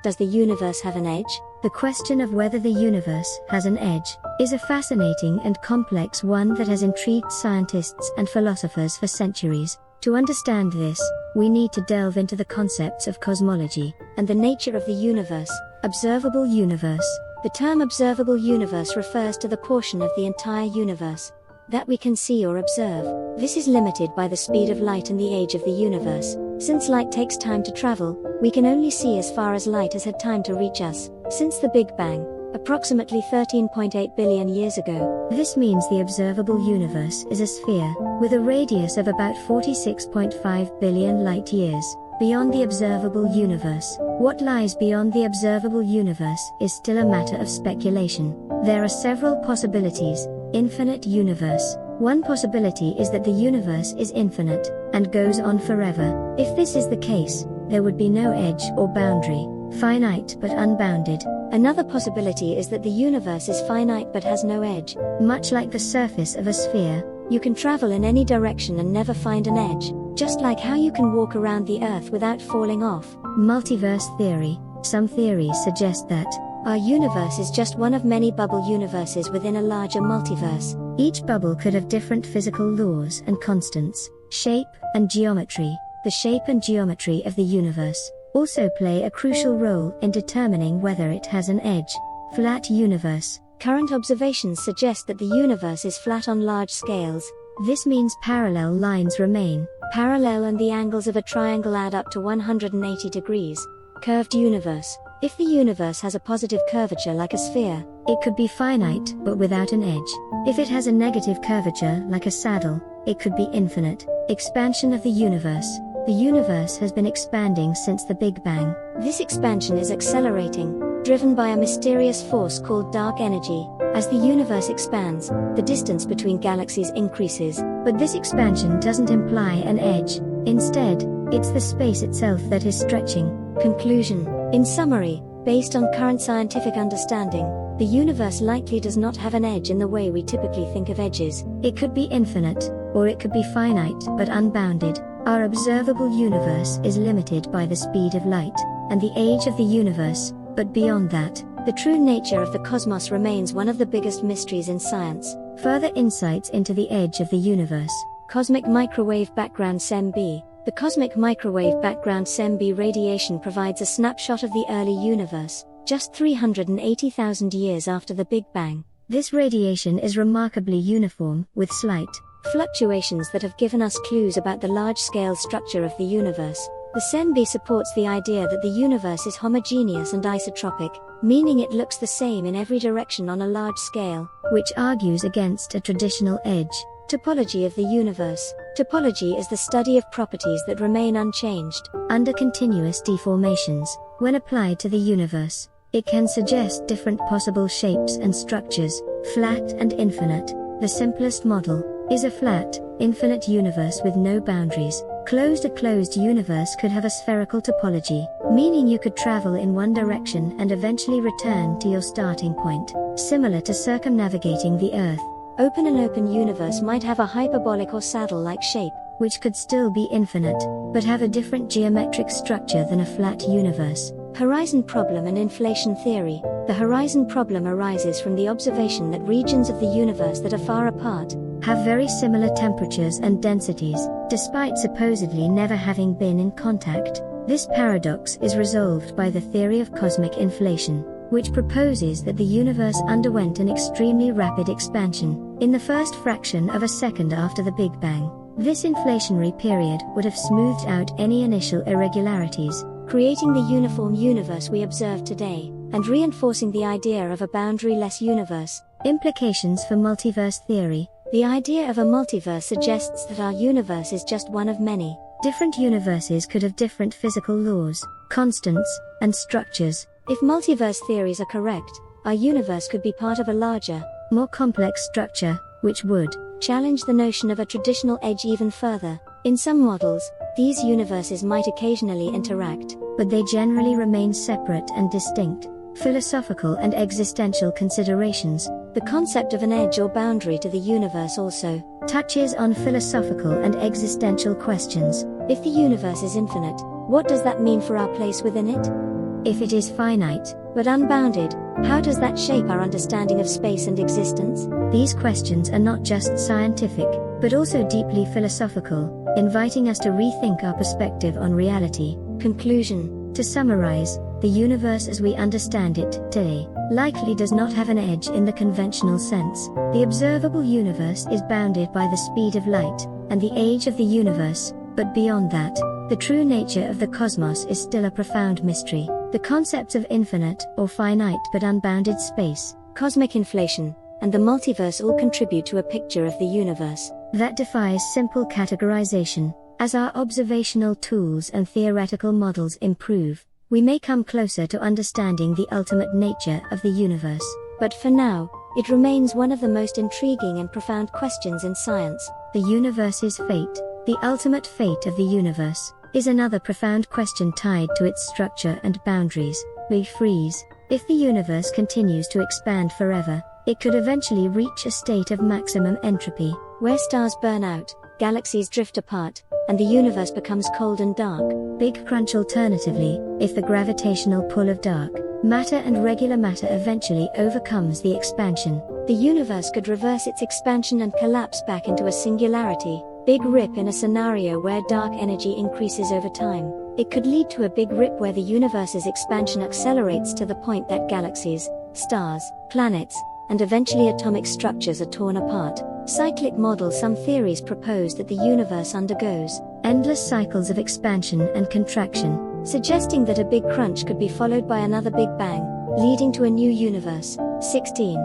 Does the universe have an edge? The question of whether the universe has an edge is a fascinating and complex one that has intrigued scientists and philosophers for centuries. To understand this, we need to delve into the concepts of cosmology And the nature of the universe. Observable universe. The term observable universe refers to the portion of the entire universe that we can see or observe. This is limited by the speed of light and the age of the universe. Since light takes time to travel, we can only see as far as light has had time to reach us. Since the Big Bang, approximately 13.8 billion years ago. This means the observable universe is a sphere, with a radius of about 46.5 billion light-years. Beyond the observable universe, what lies beyond the observable universe is still a matter of speculation. There are several possibilities. Infinite universe. One possibility is that the universe is infinite, and goes on forever. If this is the case, there would be no edge or boundary, finite but unbounded. Another possibility is that the universe is finite but has no edge. Much like the surface of a sphere, you can travel in any direction and never find an edge, just like how you can walk around the Earth without falling off. Multiverse theory. Some theories suggest that our universe is just one of many bubble universes within a larger multiverse. Each bubble could have different physical laws and constants, shape and geometry. The shape and geometry of the universe also play a crucial role in determining whether it has an edge. Flat universe. Current observations suggest that the universe is flat on large scales. This means parallel lines remain parallel and the angles of a triangle add up to 180 degrees. Curved universe. If the universe has a positive curvature like a sphere, it could be finite but without an edge. If it has a negative curvature like a saddle, it could be infinite. Expansion of the universe. The universe has been expanding since the Big Bang. This expansion is accelerating, driven by a mysterious force called dark energy. As the universe expands, the distance between galaxies increases. But this expansion doesn't imply an edge. Instead, it's the space itself that is stretching. Conclusion. In summary, based on current scientific understanding, the universe likely does not have an edge in the way we typically think of edges. It could be infinite, or it could be finite but unbounded. Our observable universe is limited by the speed of light and the age of the universe, but beyond that, the true nature of the cosmos remains one of the biggest mysteries in science. Further insights into the edge of the universe. Cosmic microwave background SEM-B. The cosmic microwave background SEM-B radiation provides a snapshot of the early universe, just 380,000 years after the Big Bang. This radiation is remarkably uniform, with slight fluctuations that have given us clues about the large-scale structure of the universe. The SEM-B supports the idea that the universe is homogeneous and isotropic, meaning it looks the same in every direction on a large scale, which argues against a traditional edge. Topology of the universe. Topology is the study of properties that remain unchanged under continuous deformations. When applied to the universe, it can suggest different possible shapes and structures, flat and infinite. The simplest model is a flat, infinite universe with no boundaries. A closed universe could have a spherical topology, meaning you could travel in one direction and eventually return to your starting point, similar to circumnavigating the Earth. An open universe might have a hyperbolic or saddle-like shape, which could still be infinite, but have a different geometric structure than a flat universe. Horizon problem and inflation theory. The horizon problem arises from the observation that regions of the universe that are far apart have very similar temperatures and densities, despite supposedly never having been in contact. This paradox is resolved by the theory of cosmic inflation, which proposes that the universe underwent an extremely rapid expansion in the first fraction of a second after the Big Bang. This inflationary period would have smoothed out any initial irregularities, creating the uniform universe we observe today, and reinforcing the idea of a boundary-less universe. Implications for multiverse theory. The idea of a multiverse suggests that our universe is just one of many. Different universes could have different physical laws, constants, and structures. If multiverse theories are correct, our universe could be part of a larger, more complex structure, which would challenge the notion of a traditional edge even further. In some models, these universes might occasionally interact, but they generally remain separate and distinct. Philosophical and existential considerations. The concept of an edge or boundary to the universe also touches on philosophical and existential questions. If the universe is infinite, what does that mean for our place within it? If it is finite, but unbounded, how does that shape our understanding of space and existence? these questions are not just scientific, but also deeply philosophical, inviting us to rethink our perspective on reality. Conclusion. To summarize, the universe as we understand it today likely does not have an edge in the conventional sense. The observable universe is bounded by the speed of light and the age of the universe, but beyond that, the true nature of the cosmos is still a profound mystery. The concepts of infinite or finite but unbounded space, Cosmic inflation, and the multiverse all contribute to a picture of the universe that defies simple categorization. As our observational tools and theoretical models improve, we may come closer to understanding the ultimate nature of the universe. But for now, it remains one of the most intriguing and profound questions in science. The universe's fate, the ultimate fate of the universe, is another profound question tied to its structure and boundaries. Big freeze. If the universe continues to expand forever, it could eventually reach a state of maximum entropy, where stars burn out, galaxies drift apart, and the universe becomes cold and dark. Big crunch. Alternatively, if the gravitational pull of dark matter and regular matter eventually overcomes the expansion, the universe could reverse its expansion and collapse back into a singularity. Big rip. In a scenario where dark energy increases over time, it could lead to a big rip where the universe's expansion accelerates to the point that galaxies, stars, planets, and eventually atomic structures are torn apart. Cyclic model. Some theories propose that the universe undergoes endless cycles of expansion and contraction, suggesting that a big crunch could be followed by another big bang, leading to a new universe. 16.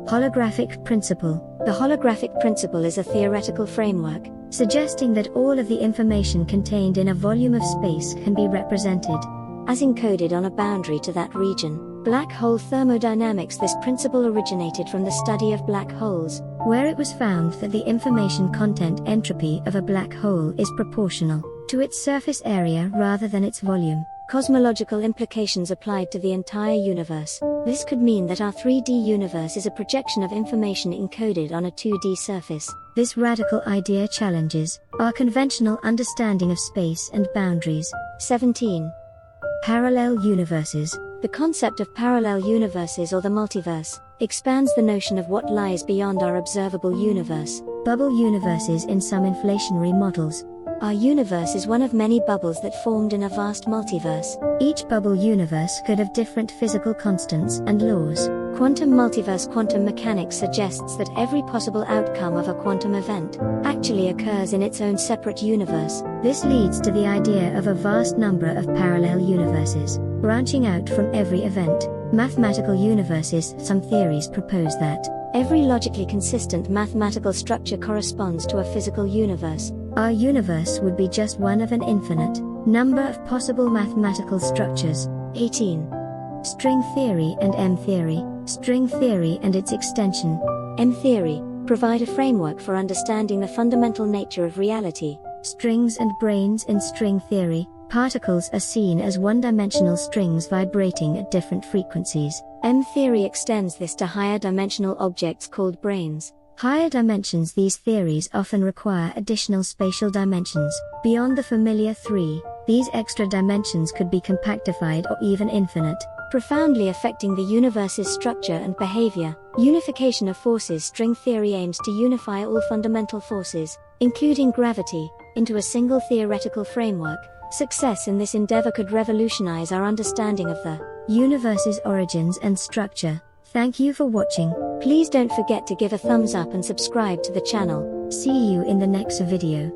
Holographic principle. The holographic principle is a theoretical framework suggesting that all of the information contained in a volume of space can be represented as encoded on a boundary to that region. Black hole thermodynamics. This principle originated from the study of black holes, where it was found that the information content entropy of a black hole is proportional to its surface area rather than its volume. Cosmological implications applied to the entire universe. This could mean that our 3D universe is a projection of information encoded on a 2D surface. This radical idea challenges our conventional understanding of space and boundaries. 17. Parallel universes. The concept of parallel universes or the multiverse expands the notion of what lies beyond our observable universe. Bubble universes. In some inflationary models, our universe is one of many bubbles that formed in a vast multiverse. Each bubble universe could have different physical constants and laws. Quantum multiverse. Quantum mechanics suggests that every possible outcome of a quantum event actually occurs in its own separate universe. This leads to the idea of a vast number of parallel universes branching out from every event. Mathematical universes. Some theories propose that every logically consistent mathematical structure corresponds to a physical universe. Our universe would be just one of an infinite number of possible mathematical structures. 18. String theory and M theory. String theory and its extension, M theory, provide a framework for understanding the fundamental nature of reality. Strings and brains. In string theory, particles are seen as one-dimensional strings vibrating at different frequencies. M theory extends this to higher dimensional objects called brains. Higher dimensions. These theories often require additional spatial dimensions beyond the familiar 3. These extra dimensions could be compactified or even infinite, profoundly affecting the universe's structure and behavior. Unification of forces. String theory aims to unify all fundamental forces, including gravity, into a single theoretical framework. Success in this endeavor could revolutionize our understanding of the universe's origins and structure. Thank you for watching. Please don't forget to give a thumbs up and subscribe to the channel. See you in the next video.